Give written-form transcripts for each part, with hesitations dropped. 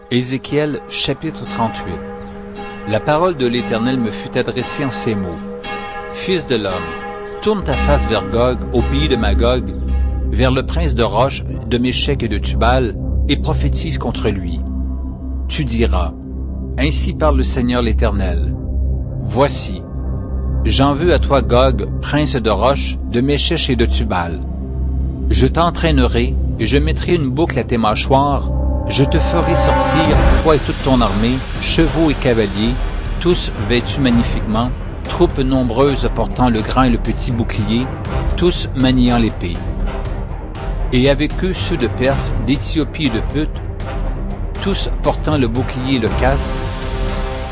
Ézéchiel chapitre 38. La parole de l'Éternel me fut adressée en ces mots. Fils de l'homme, tourne ta face vers Gog, au pays de Magog, vers le prince de Roche, de Méshec et de Tubal, et prophétise contre lui. Tu diras, ainsi parle le Seigneur l'Éternel. Voici, j'en veux à toi Gog, prince de Roche, de Méshec et de Tubal. Je t'entraînerai, et je mettrai une boucle à tes mâchoires. Je te ferai sortir, toi et toute ton armée, chevaux et cavaliers, tous vêtus magnifiquement, troupes nombreuses portant le grand et le petit bouclier, tous maniant l'épée. Et avec eux ceux de Perse, d'Éthiopie et de Put, tous portant le bouclier et le casque,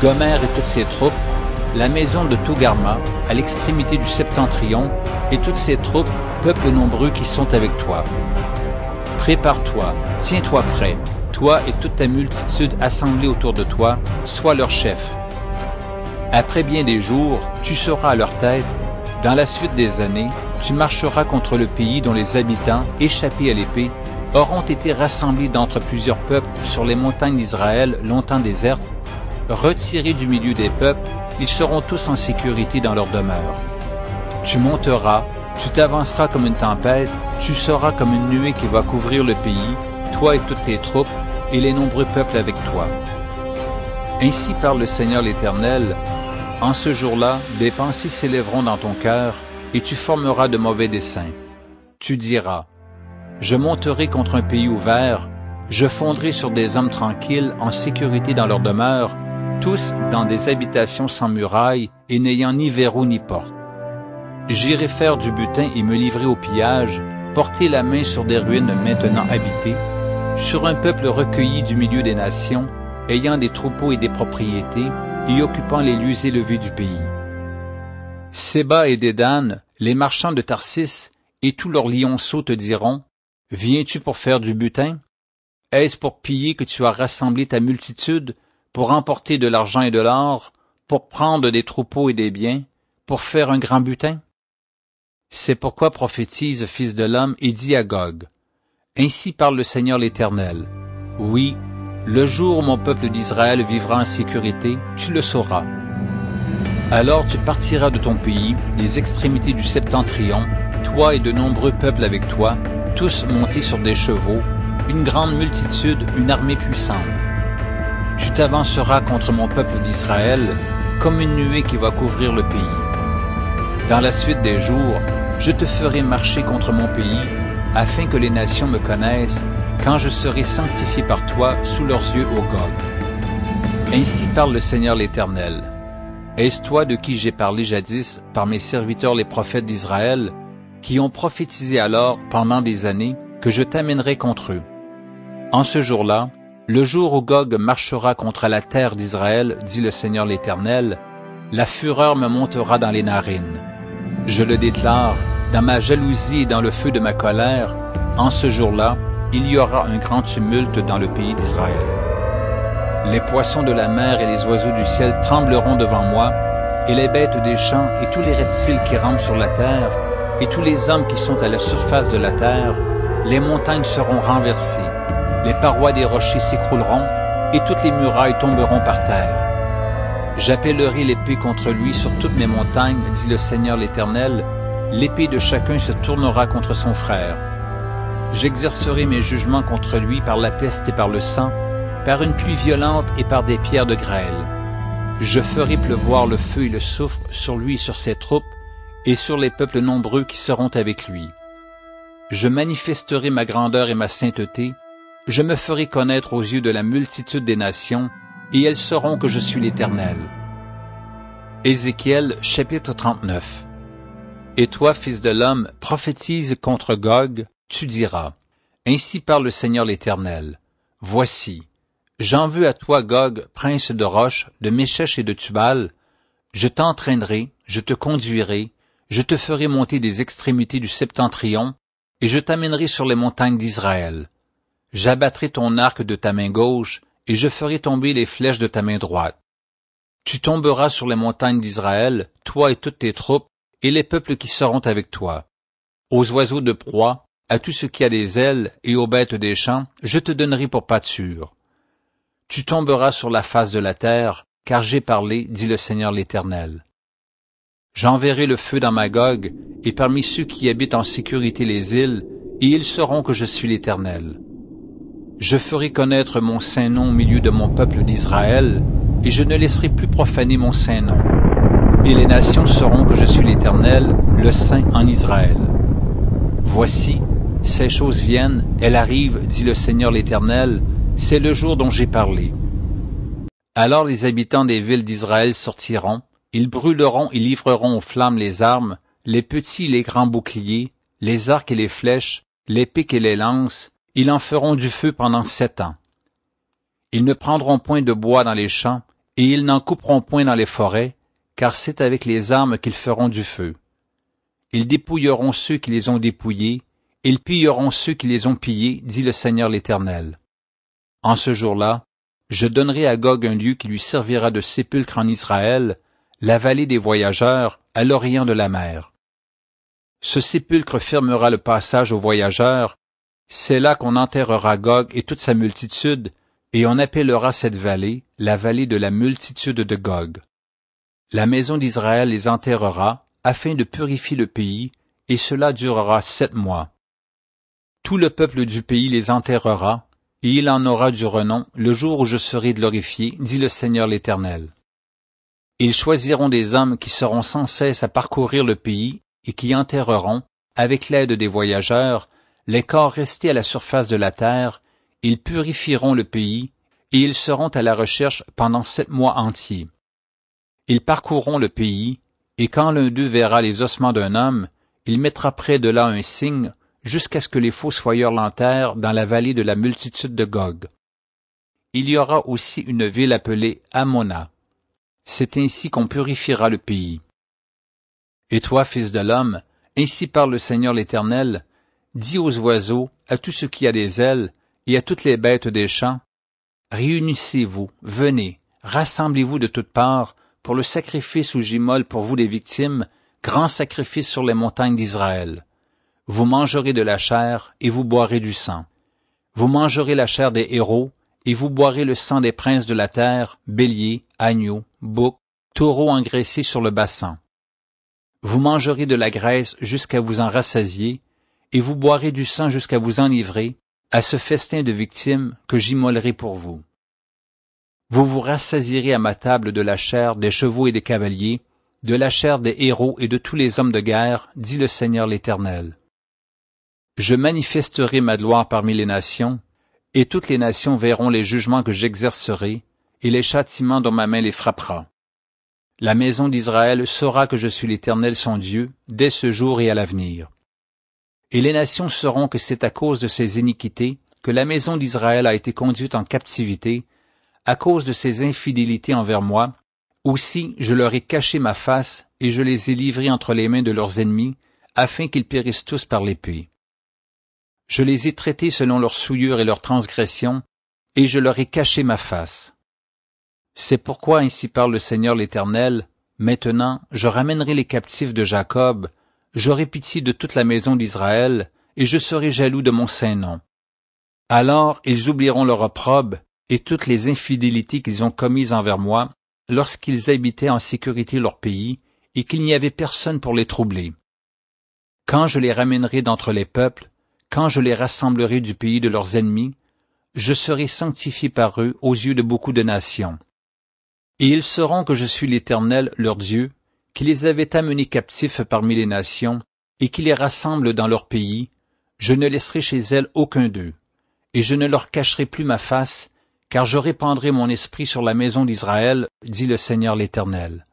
Gomer et toutes ses troupes, la maison de Togarma, à l'extrémité du septentrion, et toutes ses troupes, peuples nombreux qui sont avec toi. Prépare-toi, tiens-toi prêt, toi et toute ta multitude assemblée autour de toi, sois leur chef. Après bien des jours, tu seras à leur tête. Dans la suite des années, tu marcheras contre le pays dont les habitants, échappés à l'épée, auront été rassemblés d'entre plusieurs peuples sur les montagnes d'Israël longtemps désertes. Retirés du milieu des peuples, ils seront tous en sécurité dans leur demeure. Tu monteras, tu t'avanceras comme une tempête, tu seras comme une nuée qui va couvrir le pays, toi et toutes tes troupes, et les nombreux peuples avec toi. Ainsi parle le Seigneur l'Éternel, en ce jour-là, des pensées s'élèveront dans ton cœur, et tu formeras de mauvais desseins. Tu diras, je monterai contre un pays ouvert, je fondrai sur des hommes tranquilles, en sécurité dans leur demeure, tous dans des habitations sans murailles, et n'ayant ni verrou ni porte. J'irai faire du butin et me livrer au pillage, porter la main sur des ruines maintenant habitées, sur un peuple recueilli du milieu des nations, ayant des troupeaux et des propriétés, et occupant les lieux élevés du pays. Séba et Dédan, les marchands de Tarsis, et tous leurs lionceaux te diront, « Viens-tu pour faire du butin? Est-ce pour piller que tu as rassemblé ta multitude, pour emporter de l'argent et de l'or, pour prendre des troupeaux et des biens, pour faire un grand butin? » C'est pourquoi prophétise, fils de l'homme, et dis à Gog, « Ainsi parle le Seigneur l'Éternel. Oui, le jour où mon peuple d'Israël vivra en sécurité, tu le sauras. Alors tu partiras de ton pays, des extrémités du septentrion, toi et de nombreux peuples avec toi, tous montés sur des chevaux, une grande multitude, une armée puissante. Tu t'avanceras contre mon peuple d'Israël, comme une nuée qui va couvrir le pays. Dans la suite des jours, je te ferai marcher contre mon pays, afin que les nations me connaissent, quand je serai sanctifié par toi sous leurs yeux au Gog. Ainsi parle le Seigneur l'Éternel. Est-ce toi de qui j'ai parlé jadis par mes serviteurs les prophètes d'Israël, qui ont prophétisé alors pendant des années que je t'amènerai contre eux? En ce jour-là, le jour où Gog marchera contre la terre d'Israël, dit le Seigneur l'Éternel, la fureur me montera dans les narines. Je le déclare, dans ma jalousie et dans le feu de ma colère, en ce jour-là, il y aura un grand tumulte dans le pays d'Israël. Les poissons de la mer et les oiseaux du ciel trembleront devant moi, et les bêtes des champs et tous les reptiles qui rampent sur la terre, et tous les hommes qui sont à la surface de la terre, les montagnes seront renversées, les parois des rochers s'écrouleront, et toutes les murailles tomberont par terre. J'appellerai l'épée contre lui sur toutes mes montagnes, dit le Seigneur l'Éternel, l'épée de chacun se tournera contre son frère. J'exercerai mes jugements contre lui par la peste et par le sang, par une pluie violente et par des pierres de grêle. Je ferai pleuvoir le feu et le soufre sur lui et sur ses troupes, et sur les peuples nombreux qui seront avec lui. Je manifesterai ma grandeur et ma sainteté, je me ferai connaître aux yeux de la multitude des nations, et elles sauront que je suis l'Éternel. Ézéchiel chapitre 39. Et toi, fils de l'homme, prophétise contre Gog, tu diras, ainsi parle le Seigneur l'Éternel. Voici, j'en veux à toi Gog, prince de Roche, de Méshec et de Tubal. Je t'entraînerai, je te conduirai, je te ferai monter des extrémités du septentrion, et je t'amènerai sur les montagnes d'Israël. J'abattrai ton arc de ta main gauche, et je ferai tomber les flèches de ta main droite. Tu tomberas sur les montagnes d'Israël, toi et toutes tes troupes, et les peuples qui seront avec toi. Aux oiseaux de proie, à tout ce qui a des ailes, et aux bêtes des champs, je te donnerai pour pâture. Tu tomberas sur la face de la terre, car j'ai parlé, dit le Seigneur l'Éternel. J'enverrai le feu dans Magog, et parmi ceux qui habitent en sécurité les îles, et ils sauront que je suis l'Éternel. Je ferai connaître mon saint nom au milieu de mon peuple d'Israël, et je ne laisserai plus profaner mon saint nom. Et les nations sauront que je suis l'Éternel, le Saint en Israël. Voici, ces choses viennent, elles arrivent, dit le Seigneur l'Éternel, c'est le jour dont j'ai parlé. Alors les habitants des villes d'Israël sortiront, ils brûleront et livreront aux flammes les armes, les petits et les grands boucliers, les arcs et les flèches, les piques et les lances, ils en feront du feu pendant 7 ans. Ils ne prendront point de bois dans les champs, et ils n'en couperont point dans les forêts, car c'est avec les armes qu'ils feront du feu. Ils dépouilleront ceux qui les ont dépouillés, ils pilleront ceux qui les ont pillés, dit le Seigneur l'Éternel. En ce jour-là, je donnerai à Gog un lieu qui lui servira de sépulcre en Israël, la vallée des voyageurs, à l'orient de la mer. Ce sépulcre fermera le passage aux voyageurs, c'est là qu'on enterrera Gog et toute sa multitude, et on appellera cette vallée la vallée de la multitude de Gog. La maison d'Israël les enterrera, afin de purifier le pays, et cela durera 7 mois. Tout le peuple du pays les enterrera, et il en aura du renom le jour où je serai glorifié, dit le Seigneur l'Éternel. Ils choisiront des hommes qui seront sans cesse à parcourir le pays, et qui enterreront, avec l'aide des voyageurs, les corps restés à la surface de la terre, ils purifieront le pays, et ils seront à la recherche pendant 7 mois entiers. Ils parcourront le pays, et quand l'un d'eux verra les ossements d'un homme, il mettra près de là un signe, jusqu'à ce que les fossoyeurs l'enterrent dans la vallée de la multitude de Gog. Il y aura aussi une ville appelée Ammona. C'est ainsi qu'on purifiera le pays. Et toi, fils de l'homme, ainsi parle le Seigneur l'Éternel, dis aux oiseaux, à tout ce qui a des ailes, et à toutes les bêtes des champs, réunissez-vous, venez, rassemblez-vous de toutes parts, pour le sacrifice où j'immole pour vous des victimes, grand sacrifice sur les montagnes d'Israël. Vous mangerez de la chair, et vous boirez du sang. Vous mangerez la chair des héros, et vous boirez le sang des princes de la terre, béliers, agneaux, boucs, taureaux engraissés sur le bassan. Vous mangerez de la graisse jusqu'à vous en rassasier, et vous boirez du sang jusqu'à vous enivrer, à ce festin de victimes que j'immolerai pour vous. Vous vous rassasierez à ma table de la chair des chevaux et des cavaliers, de la chair des héros et de tous les hommes de guerre, dit le Seigneur l'Éternel. Je manifesterai ma gloire parmi les nations, et toutes les nations verront les jugements que j'exercerai, et les châtiments dont ma main les frappera. La maison d'Israël saura que je suis l'Éternel son Dieu, dès ce jour et à l'avenir. Et les nations sauront que c'est à cause de ses iniquités que la maison d'Israël a été conduite en captivité, à cause de ses infidélités envers moi. Aussi je leur ai caché ma face, et je les ai livrés entre les mains de leurs ennemis, afin qu'ils périssent tous par l'épée. Je les ai traités selon leurs souillures et leurs transgressions, et je leur ai caché ma face. C'est pourquoi ainsi parle le Seigneur l'Éternel, maintenant je ramènerai les captifs de Jacob, j'aurai pitié de toute la maison d'Israël, et je serai jaloux de mon saint nom. Alors ils oublieront leur opprobre, et toutes les infidélités qu'ils ont commises envers moi, lorsqu'ils habitaient en sécurité leur pays, et qu'il n'y avait personne pour les troubler. Quand je les ramènerai d'entre les peuples, quand je les rassemblerai du pays de leurs ennemis, je serai sanctifié par eux aux yeux de beaucoup de nations. Et ils sauront que je suis l'Éternel, leur Dieu, qui les avait amenés captifs parmi les nations, et qui les rassemble dans leur pays. Je ne laisserai chez elles aucun d'eux, et je ne leur cacherai plus ma face, car je répandrai mon esprit sur la maison d'Israël, dit le Seigneur l'Éternel.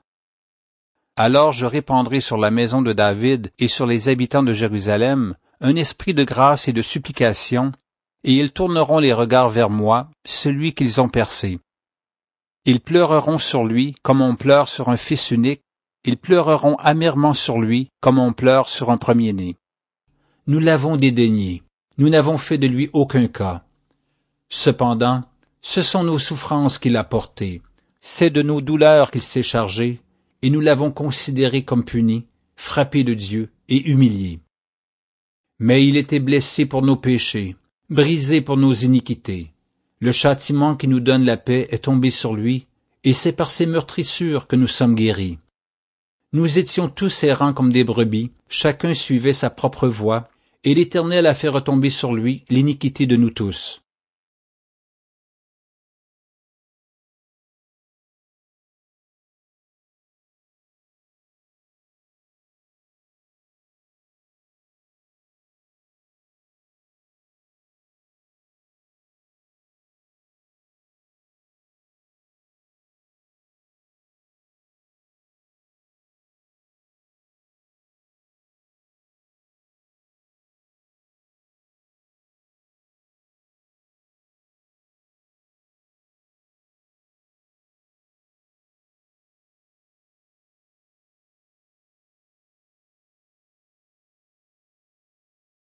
Alors je répandrai sur la maison de David et sur les habitants de Jérusalem un esprit de grâce et de supplication, et ils tourneront les regards vers moi, celui qu'ils ont percé. Ils pleureront sur lui comme on pleure sur un fils unique, ils pleureront amèrement sur lui comme on pleure sur un premier-né. Nous l'avons dédaigné, nous n'avons fait de lui aucun cas. Cependant, ce sont nos souffrances qu'il a portées, c'est de nos douleurs qu'il s'est chargé, et nous l'avons considéré comme puni, frappé de Dieu et humilié. Mais il était blessé pour nos péchés, brisé pour nos iniquités. Le châtiment qui nous donne la paix est tombé sur lui, et c'est par ses meurtrissures que nous sommes guéris. Nous étions tous errants comme des brebis, chacun suivait sa propre voie, et l'Éternel a fait retomber sur lui l'iniquité de nous tous.